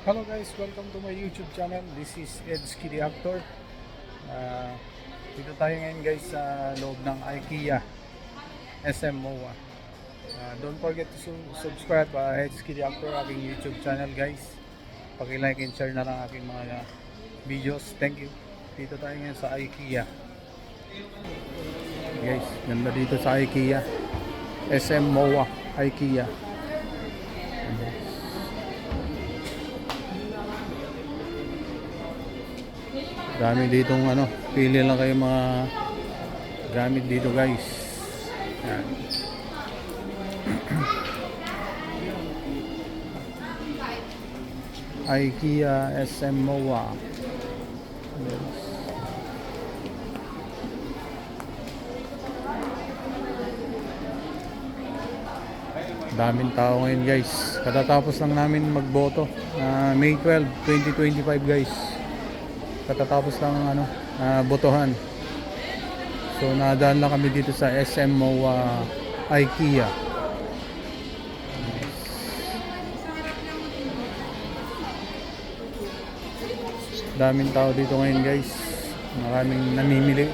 Hello guys, welcome to my YouTube channel. This is Edski the Actor. Uh, Dito tayo ngayon guys sa loob ng IKEA SM MOA. Don't forget to subscribe Edski the Actor, aking YouTube channel guys. Paki-like and share na lang aking mga videos. Thank you. Dito tayo ngayon sa IKEA. Guys, ganda dito sa IKEA. SM MOA IKEA. Dami ditong pili lang kayo mga gamit dito guys. Yan. IKEA SM MOA. Yes. Daming tao ngayon guys. Katatapos lang namin magboto. May 12, 2025 guys. Katatapos lang botohan. So nadaan lang kami dito sa SM MOA IKEA. Daming tao dito ngayon guys. Maraming namimili.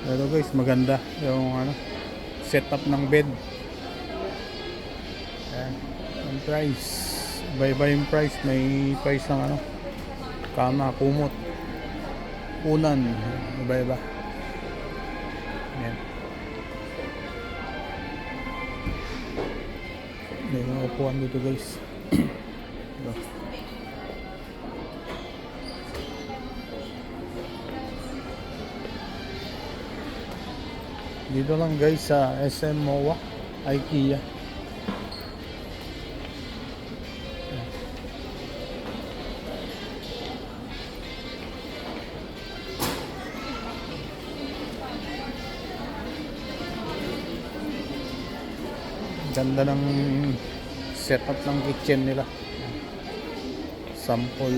Pero guys, maganda yung setup ng bed. Ayan, ang price. Iba-iba yung price. May price ng kama, kumot, unan. Iba-iba. Ayan. May mga upuan dito guys. Ito. Dito lang guys sa SM MOA IKEA. Ganda ng setup ng kitchen nila. Sample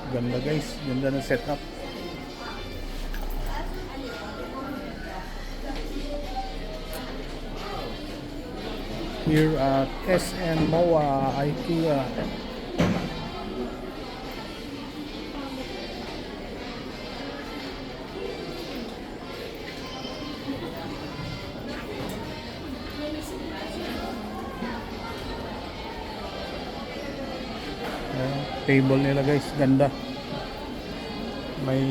Ganda guys, ganda ng setup. Here at SM MOA IKEA. Table nila guys, ganda. May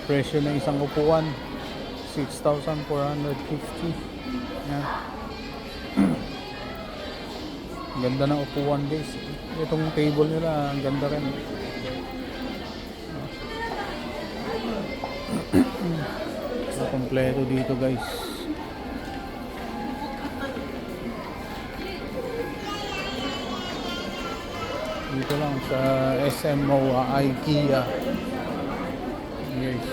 presyo ng isang upuan 6,450. Yan. Ganda ng upuan guys. Itong table nila ang ganda rin. Kompleto dito guys. Dito lang sa SM MOA IKEA. Guys.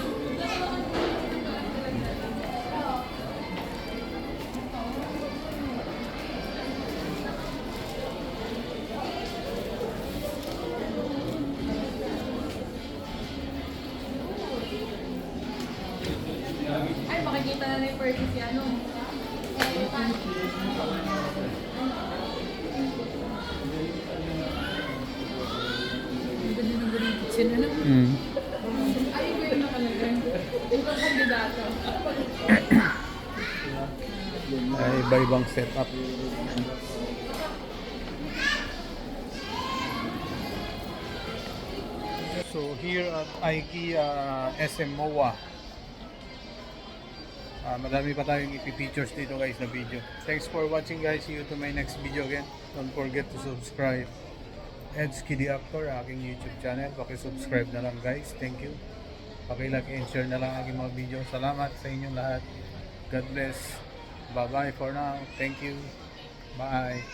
Ay, makikita na yung purchase si Ay, iba yung nakalagay. Ibang kandidato. Ay, iba-ibang setup. So here at IKEA SM MOA, madami pa tayong ipipictures dito guys na video. Thanks for watching guys. See you to my next video again. Don't forget to subscribe Edski the Actor, aking YouTube channel. Paki-subscribe na lang guys. Thank you. Paki-like and share na lang aking mga video. Salamat sa inyong lahat. God bless. Bye bye for now. Thank you. Bye.